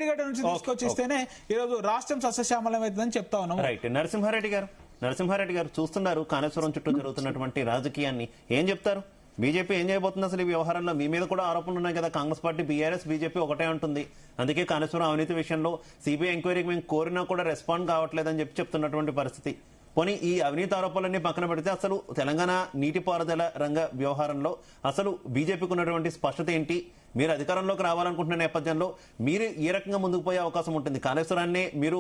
మేడిగడ్డ నుంచి తీసుకొచ్చిస్తేనే ఈ రోజు రాష్ట్రం సస్యశ్యామలం అవుతుందని చెప్తా ఉన్నాం. రైట్. నరసింహారెడ్డి గారు చూస్తున్నారు కాళేశ్వరం చుట్టూ జరుగుతున్నటువంటి రాజకీయాన్ని, ఏం చెప్తారు? బీజేపీ ఏం చేయబోతుంది అసలు ఈ వ్యవహారంలో? మీ మీద కూడా ఆరోపణలు ఉన్నాయి కదా, కాంగ్రెస్ పార్టీ, బీఆర్ఎస్, బీజేపీ ఒకటే ఉంటుంది, అందుకే కాళేశ్వరం అవినీతి విషయంలో సిబిఐ ఎంక్వైరీకి మేము కోరినా కూడా రెస్పాండ్ కావట్లేదని చెప్తున్నటువంటి పరిస్థితి. పోనీ ఈ అవినీతి ఆరోపణలన్నీ పక్కన పెడితే అసలు తెలంగాణ నీటిపారుదల రంగ వ్యవహారంలో అసలు బీజేపీకి ఉన్నటువంటి స్పష్టత ఏంటి? మీరు అధికారంలోకి రావాలనుకుంటున్న నేపథ్యంలో మీరు ఏ రకంగా ముందుకు పోయే అవకాశం ఉంటుంది? కాళేశ్వరాన్ని మీరు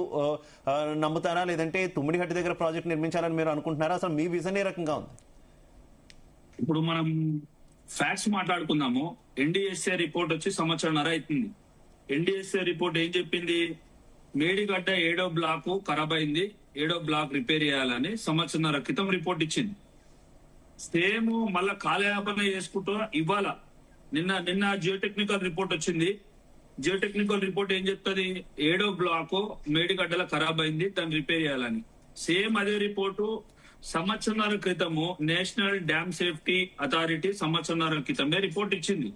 నమ్ముతారా, లేదంటే తుమ్మిడిహట్టి దగ్గర ప్రాజెక్ట్ నిర్మించాలని మీరు అనుకుంటున్నారా? అసలు మీ విజన్ ఏ రకంగా ఉంది? ఇప్పుడు మనం ఫ్యాక్ట్స్ మాట్లాడుకుందాము. ఎన్డీఎస్ఏ రిపోర్ట్ వచ్చి సంవత్సరంన్నర అవుతుంది. ఎన్డీఎస్ఏ రిపోర్ట్ ఏం చెప్పింది? మేడిగడ్డ 7వ బ్లాక్ ఖరాబ్ అయింది, 7వ బ్లాక్ రిపేర్ చేయాలని సంవత్సరంన్నర క్రితం రిపోర్ట్ ఇచ్చింది. సేమ్ మళ్ళా కాలయాపన చేసుకుంటూ ఇవాళ నిన్న జియోటెక్నికల్ రిపోర్ట్ వచ్చింది. జియోటెక్నికల్ రిపోర్ట్ ఏం చెప్తుంది? 7వ బ్లాక్ మేడిగడ్డల ఖరాబ్ అయింది, దాన్ని రిపేర్ చేయాలని. సేమ్ అదే రిపోర్టు సంవత్సరాల క్రితము నేషనల్ డ్యామ్ సేఫ్టీ అథారిటీ సంవత్సరాల క్రితమే రిపోర్ట్ ఇచ్చింది.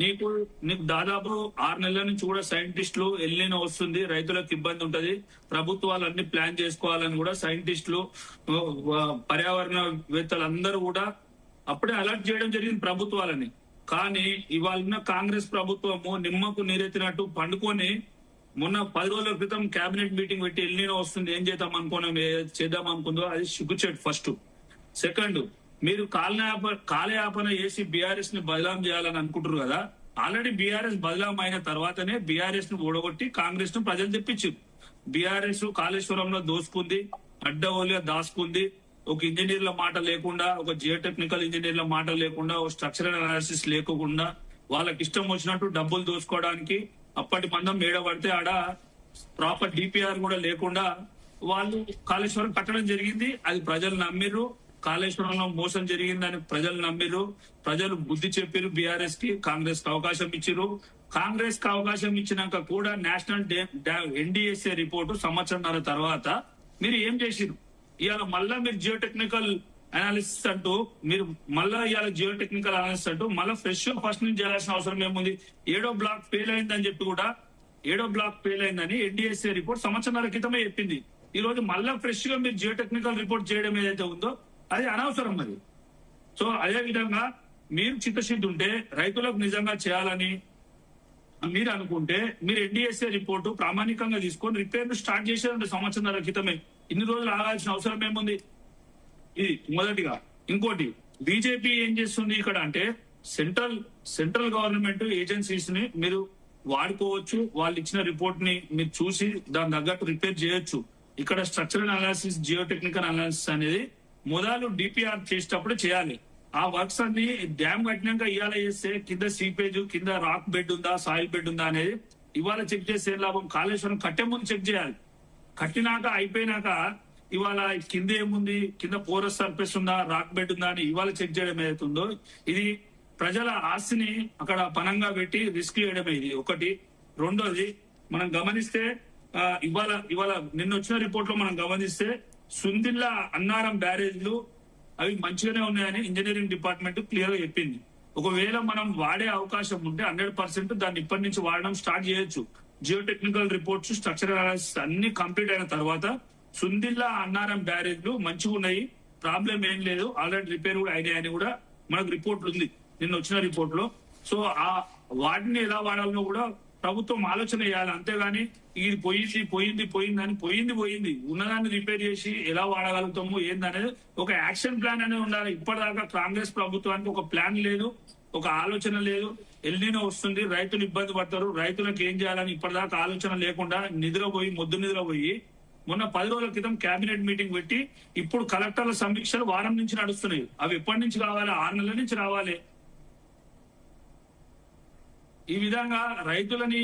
నీకు దాదాపు 6 నెలల నుంచి కూడా సైంటిస్టులు ఎల్లినో వస్తుంది, రైతులకు ఇబ్బంది ఉంటది, ప్రభుత్వాలు అన్ని ప్లాన్ చేసుకోవాలని కూడా సైంటిస్టులు, పర్యావరణవేత్తలందరూ కూడా అప్పుడే అలర్ట్ చేయడం జరిగింది ప్రభుత్వాలని. కానీ ఇవాళ కాంగ్రెస్ ప్రభుత్వము నిమ్మకు నీరెత్తినట్టు పండుకొని మొన్న 10 రోజుల క్రితం కేబినెట్ మీటింగ్ పెట్టి ఎల్లినో వస్తుంది, ఏం చేద్దాం అనుకుందో అది సిగ్గుచేటు. ఫస్ట్. సెకండ్, మీరు కాలయాపన చేసి బీఆర్ఎస్ ని బదలాం చేయాలని అనుకుంటారు కదా. ఆల్రెడీ బీఆర్ఎస్ బదలాం అయిన తర్వాతనే బీఆర్ఎస్ ను ఓడగొట్టి కాంగ్రెస్ ను ప్రజలు తెప్పించారు. బీఆర్ఎస్ కాళేశ్వరంలో దోసుకుంది, అడ్డగోలుగా దాచుకుంది. ఒక ఇంజనీర్ల మాట లేకుండా, ఒక జియోటెక్నికల్ ఇంజనీర్ల మాట లేకుండా, ఒక స్ట్రక్చరల్ అనాలిసిస్ లేకుండా వాళ్ళకి ఇష్టం వచ్చినట్టు డబ్బులు దోసుకోవడానికి అప్పటి మందం మేడ పడితే ఆడ ప్రాపర్ డిపిఆర్ కూడా లేకుండా వాళ్ళు కాళేశ్వరం కట్టడం జరిగింది. అది ప్రజలు నమ్మిర్రు. కాళేశ్వరంలో మోసం జరిగిందని ప్రజలు నమ్మిర్రు. ప్రజలు బుద్ధి చెప్పారు బీఆర్ఎస్ కి, కాంగ్రెస్ కి అవకాశం ఇచ్చిర్రు. కాంగ్రెస్ కి అవకాశం ఇచ్చినాక కూడా నేషనల్ ఎన్డీఎస్ఏ రిపోర్టు సంవత్సరంన్నర తర్వాత మీరు ఏం చేసిరు? ఇవాళ మళ్ళా మీరు జియోటెక్నికల్ అనాలిసిస్ అంటూ మళ్ళా ఫ్రెష్ ఫస్ట్ నుంచి చేయాల్సిన అవసరం ఏముంది? 7వ బ్లాక్ ఫెయిల్ అయిందని చెప్పి కూడా 7వ బ్లాక్ ఫెయిల్ అయిందని ఎన్డీఎస్ఏ రిపోర్ట్ సంవత్సరాల క్రితమే చెప్పింది. ఈ రోజు మళ్ళా ఫ్రెష్ గా మీరు జియోటెక్నికల్ రిపోర్ట్ చేయడం ఏదైతే ఉందో అది అనవసరం మరి. సో అదే విధంగా మీరు చిత్తశుద్ధి ఉంటే రైతులకు నిజంగా చేయాలని మీరు అనుకుంటే మీరు ఎన్డీఎస్ఏ రిపోర్టు ప్రామాణికంగా తీసుకొని రిపేర్ స్టార్ట్ చేసేదంటే సంవత్సరాల క్రితమే. ఇన్ని రోజులు ఆగాల్సిన అవసరం ఏముంది? ఇది మొదటిగా. ఇంకోటి, బీజేపీ ఏం చేస్తుంది ఇక్కడ అంటే సెంట్రల్ గవర్నమెంట్ ఏజెన్సీస్ ని మీరు వాడుకోవచ్చు, వాళ్ళు ఇచ్చిన రిపోర్ట్ ని మీరు చూసి దాని తగ్గట్టు రిపేర్ చేయొచ్చు. ఇక్కడ స్ట్రక్చరల్ అనాలిసిస్, జియోటెక్నికల్ అనాలిసిస్ అనేది మొదలు డిపిఆర్ చేసేటప్పుడు చేయాలి. ఆ వర్క్స్ అన్ని డ్యామ్ కట్టినాక ఇవాళ చేస్తే కింద సీపేజ్, కింద రాక్ బెడ్ ఉందా, సాయిల్ బెడ్ ఉందా అనేది ఇవాళ చెక్ చేసే లాభం. కాళేశ్వరం కట్టే ముందు చెక్ చేయాలి. కట్టినాక అయిపోయినాక ఇవాళ కింద ఏముంది, కింద పోరస్ సర్ఫేస్ ఉందా, రాక్ బెడ్ ఉందా అని ఇవాళ చెక్ చేయడం ఏదైతుందో ఇది ప్రజల ఆస్తిని అక్కడ పనంగా పెట్టి రిస్క్ చేయడమే. ఇది ఒకటి. రెండోది, మనం గమనిస్తే ఇవాళ నిన్న వచ్చిన రిపోర్ట్ లో మనం గమనిస్తే సుందిల్లా అన్నారం బ్యారేజ్లు అవి మంచిగానే ఉన్నాయని ఇంజనీరింగ్ డిపార్ట్మెంట్ క్లియర్ గా చెప్పింది. ఒకవేళ మనం వాడే అవకాశం ఉంటే 100% దాన్ని ఇప్పటి నుంచి వాడడం స్టార్ట్ చేయొచ్చు. జియోటెక్నికల్ రిపోర్ట్స్, స్ట్రక్చరల్ అనాలిసిస్ అన్ని కంప్లీట్ అయిన తర్వాత సుందిల్లా అన్నారం బ్యారేజ్లు మంచిగా ఉన్నాయి, ప్రాబ్లం ఏం లేదు, ఆల్రెడీ రిపేర్ కూడా అయినాయి అని కూడా మనకు రిపోర్ట్లు ఉంది నిన్న వచ్చిన రిపోర్ట్ లో. సో ఆ వాటిని ఎలా వాడాలనో కూడా ప్రభుత్వం ఆలోచన చేయాలి. అంతేగాని ఇది పోయింది ఉన్నదాన్ని రిపేర్ చేసి ఎలా వాడగలుగుతాము ఏందనేది ఒక యాక్షన్ ప్లాన్ అనేది ఉండాలి. ఇప్పటిదాకా కాంగ్రెస్ ప్రభుత్వానికి ఒక ప్లాన్ లేదు, ఒక ఆలోచన లేదు. ఎల్నినో వస్తుంది, రైతులు ఇబ్బంది పడతారు, రైతులకు ఏం చేయాలని ఇప్పటిదాకా ఆలోచన లేకుండా మొద్దు నిద్రపోయి మొన్న 10 రోజుల క్రితం కేబినెట్ మీటింగ్ పెట్టి ఇప్పుడు కలెక్టర్ల సమీక్షలు వారం నుంచి నడుస్తున్నాయి. అవి ఎప్పటి నుంచి కావాలి? 6 నెలల నుంచి రావాలి. ఈ విధంగా రైతులని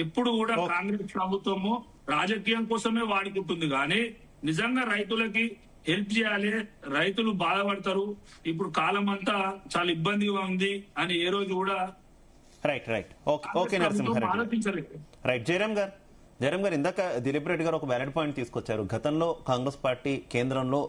ఎప్పుడు కూడా కాంగ్రెస్ ప్రభుత్వము రాజకీయం కోసమే వాడుకుంటుంది కానీ నిజంగా రైతులకి హెల్ప్ చేయాలి, రైతులు బాధపడతారు, ఇప్పుడు కాలం అంతా చాలా ఇబ్బందిగా ఉంది అని ఏ రోజు కూడా ఓకే నరసింహారెడ్డి. రైట్. జయరాం గారు ఇందాక దిలీప్ రెడ్డి గారు ఒక వ్యాలిడ్ పాయింట్ తీసుకొచ్చారు. గతంలో కాంగ్రెస్ పార్టీ కేంద్రంలో